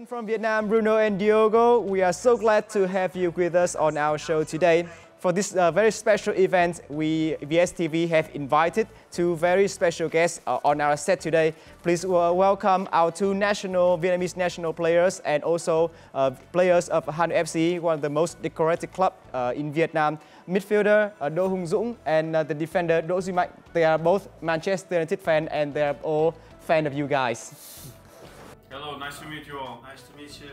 afternoon from Vietnam, Bruno and Diogo. We are so glad to have you with us on our show today. For this very special event, VSTV have invited two very special guests on our set today. Please welcome our two Vietnamese national players and also players of Hanoi FC, one of the most decorated club in Vietnam. Midfielder Hùng Dũng and the defender Duy Mạnh. They are both Manchester United fans and they are all fans of you guys. Hello, nice to meet you all. Nice to meet you.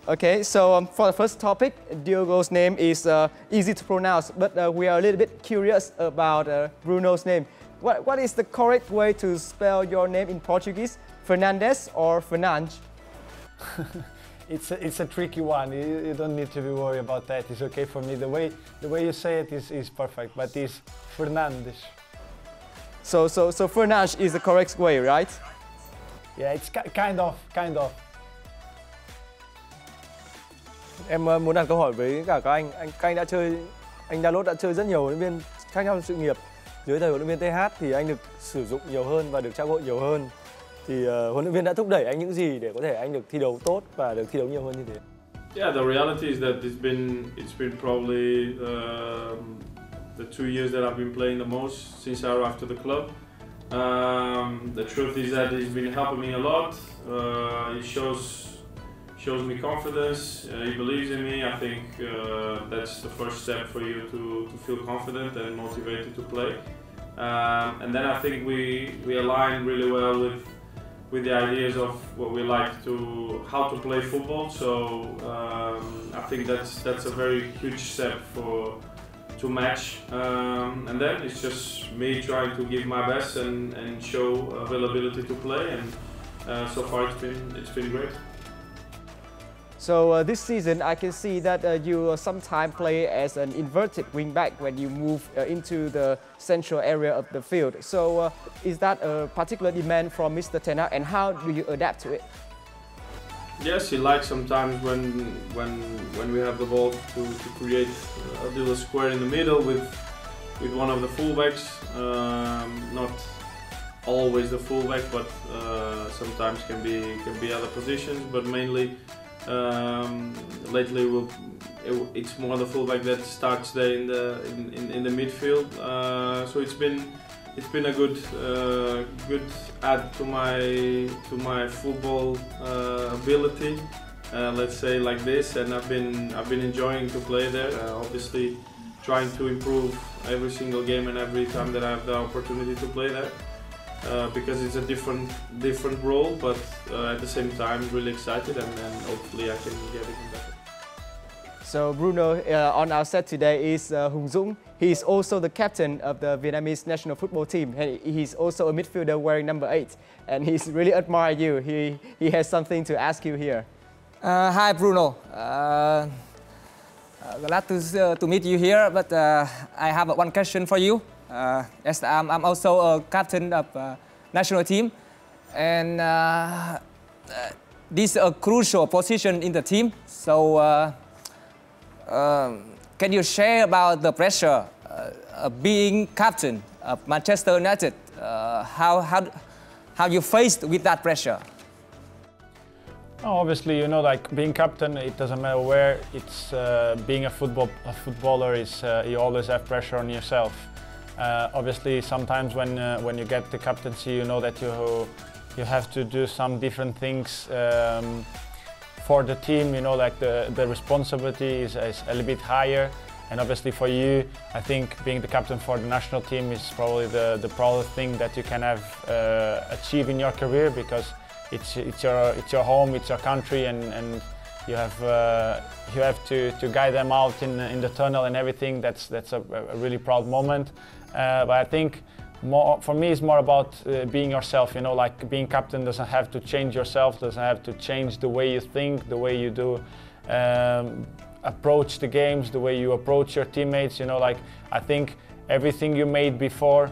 Okay, so for the first topic, Diogo's name is easy to pronounce, but we are a little bit curious about Bruno's name. What is the correct way to spell your name in Portuguese? Fernandes or Fernandes? It's a tricky one. You don't need to be worried about that. It's okay for me. The way you say it is perfect, but it's Fernandes. So Fernandes is the correct way, right? Yeah, it's kind of. Em muốn đặt câu hỏi với cả các anh. Anh Dalot đã chơi rất nhiều huấn luyện viên khác nhau trong sự nghiệp. Dưới thời huấn luyện viên TH thì anh được sử dụng nhiều hơn và được trao cơ hội nhiều hơn. Thì huấn luyện viên đã thúc đẩy anh những gì để có thể anh được thi đấu tốt và được thi đấu nhiều hơn như thế? Yeah, the reality is that it's been probably the 2 years that I've been playing the most since I arrived to the club. The truth is that he's been helping me a lot. He shows me confidence. He believes in me. I think that's the first step for you to feel confident and motivated to play. And then I think we align really well with the ideas of what we like how to play football. So I think that's a very huge step to match. And then it's just me trying to give my best and show availability to play. And so far it's been great. So this season, I can see that you sometimes play as an inverted wing-back when you move into the central area of the field. So is that a particular demand from Mr. Ten Hag, and how do you adapt to it? Yes, he likes sometimes when we have the ball to create a little square in the middle with one of the fullbacks. Not always the fullback, but sometimes can be other positions, but mainly. Lately, it's more the fullback that starts there in the midfield. So it's been a good add to my football ability. Let's say like this, and I've been enjoying to play there. Obviously, trying to improve every single game and every time that I have the opportunity to play there. Because it's a different role, but at the same time really excited, and hopefully I can get even better. So Bruno, on our set today is Hùng Dũng. He is also the captain of the Vietnamese national football team. And he's also a midfielder wearing number 8, and he's really admire you. He has something to ask you here. Hi Bruno. Glad to meet you here, but I have one question for you. Yes, I'm also a captain of national team, and this is a crucial position in the team. So, can you share about the pressure of being captain of Manchester United? How you faced with that pressure? No, obviously, you know, like being captain, it doesn't matter where. It's being a footballer is you always have pressure on yourself. Obviously, sometimes when you get the captaincy, you know that you have to do some different things for the team. You know, like the responsibility is a little bit higher. And obviously, for you, I think being the captain for the national team is probably the proudest thing that you can have achieve in your career, because it's your home, it's your country, and you have to guide them out in the tunnel and everything. That's a really proud moment. But I think for me it's more about being yourself. You know, like being captain doesn't have to change yourself, doesn't have to change the way you think, the way you do approach the games, the way you approach your teammates. You know, like I think everything you made before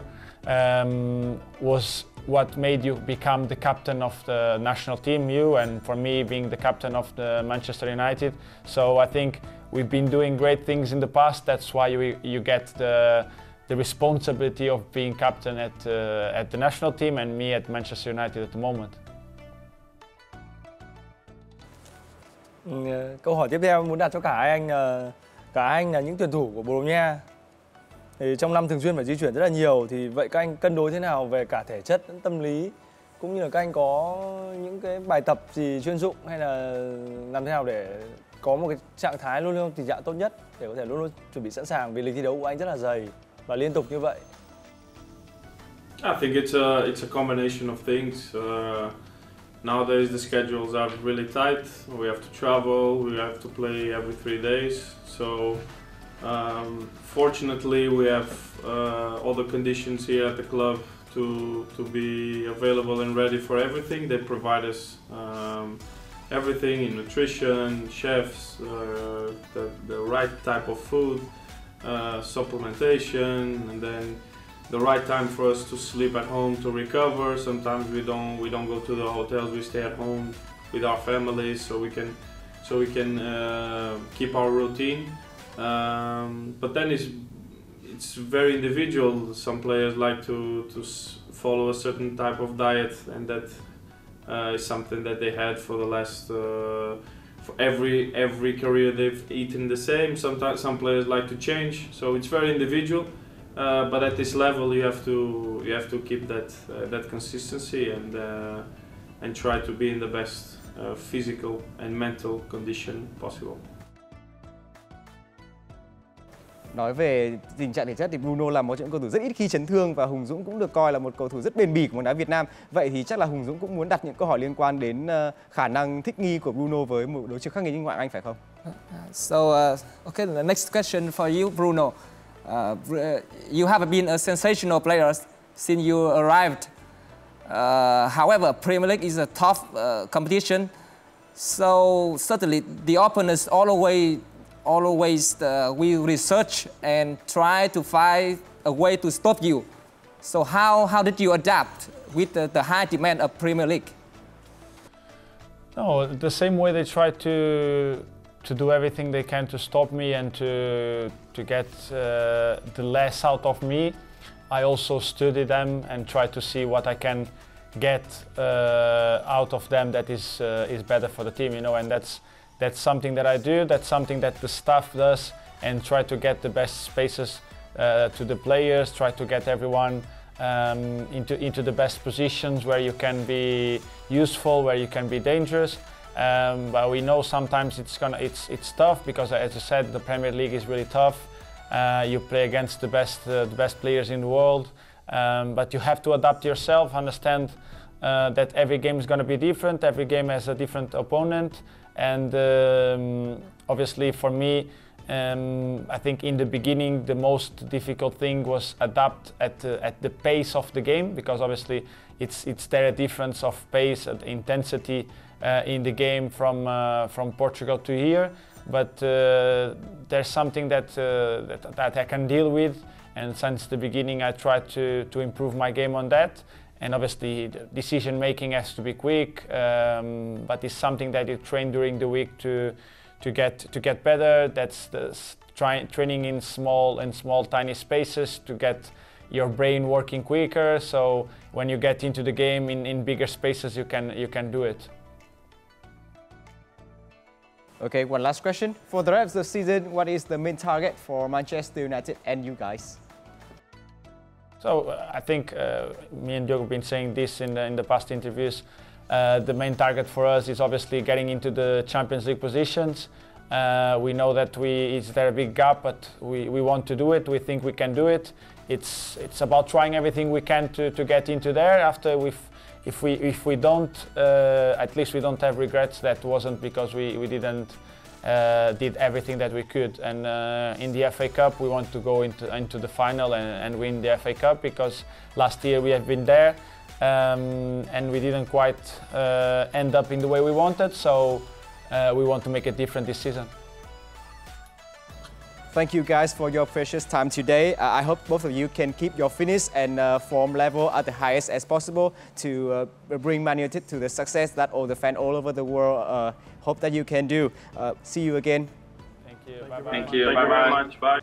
was what made you become the captain of the national team, and for me being the captain of the Manchester United. So I think we've been doing great things in the past. That's why you get the responsibility of being captain at the national team, and me at Manchester United at the moment. Câu hỏi tiếp theo muốn đặt cho cả hai anh là những tuyển thủ của Bồ Đào Nha. Thì trong năm thường xuyên phải di chuyển rất là nhiều, thì vậy các anh cân đối thế nào về cả thể chất, tâm lý, cũng như là các anh có những cái bài tập gì chuyên dụng hay là làm thế nào để có một cái trạng thái luôn luôn tình trạng tốt nhất để có thể luôn luôn chuẩn bị sẵn sàng, vì lịch thi đấu của anh rất là dày và liên tục như vậy? I think it's a combination of things. Nowadays the schedules are really tight. We have to travel, we have to play every 3 days. So fortunately we have all the conditions here at the club to be available and ready for everything. They provide us everything in nutrition, chefs, the right type of food, supplementation, and then the right time for us to sleep at home to recover. Sometimes we don't go to the hotels. We stay at home with our families, so we can keep our routine. But then it's very individual. Some players like to follow a certain type of diet, and that is something that they had for the last for every career they've eaten the same. Sometimes some players like to change, so it's very individual. But at this level, you have to keep that consistency and try to be in the best physical and mental condition possible. Nói về tình trạng thể chất thì Bruno là một trong những cầu thủ rất ít khi chấn thương, và Hùng Dũng cũng được coi là một cầu thủ rất bền bỉ của bóng đá Việt Nam. Vậy thì chắc là Hùng Dũng cũng muốn đặt những câu hỏi liên quan đến khả năng thích nghi của Bruno với một đối trường khắc nghiệt như ngoại Anh, phải không? So, okay, the next question for you, Bruno. You have been a sensational player since you arrived. However, Premier League is a tough competition. So certainly the opponents always will research and try to find a way to stop you. So how did you adapt with the high demand of Premier League? No, the same way they try to do everything they can to stop me and to get the less out of me. I also study them and try to see what I can get out of them that is better for the team, you know, and that's something that I do, that's something that the staff does, and try to get the best spaces to the players, try to get everyone into the best positions where you can be useful, where you can be dangerous. But we know sometimes it's tough because, as I said, the Premier League is really tough. You play against the best players in the world, but you have to adapt yourself, understand that every game is going to be different, every game has a different opponent, and obviously for me, I think in the beginning the most difficult thing was adapt at the pace of the game, because obviously it's there a difference of pace and intensity in the game from Portugal to here, but there's something that I can deal with, and since the beginning I tried to improve my game on that. And obviously decision making has to be quick, but it's something that you train during the week to get better. That's the training in small tiny spaces to get your brain working quicker. So when you get into the game in bigger spaces, you can do it. Okay, one last question. For the rest of the season, what is the main target for Manchester United and you guys? So I think me and Diogo have been saying this in the past interviews. The main target for us is obviously getting into the Champions League positions. We know that is there a big gap, but we want to do it. We think we can do it. It's about trying everything we can to get into there. After if we don't, at least we don't have regrets. That wasn't because we didn't did everything that we could. And in the FA Cup, we want to go into the final and win the FA Cup, because last year we have been there and we didn't quite end up in the way we wanted. So we want to make it different this season. Thank you guys for your precious time today. I hope both of you can keep your fitness and form level at the highest as possible to bring Man United to the success that all the fans all over the world hope that you can do. See you again. Thank you. Bye-bye. Thank you very much. Bye.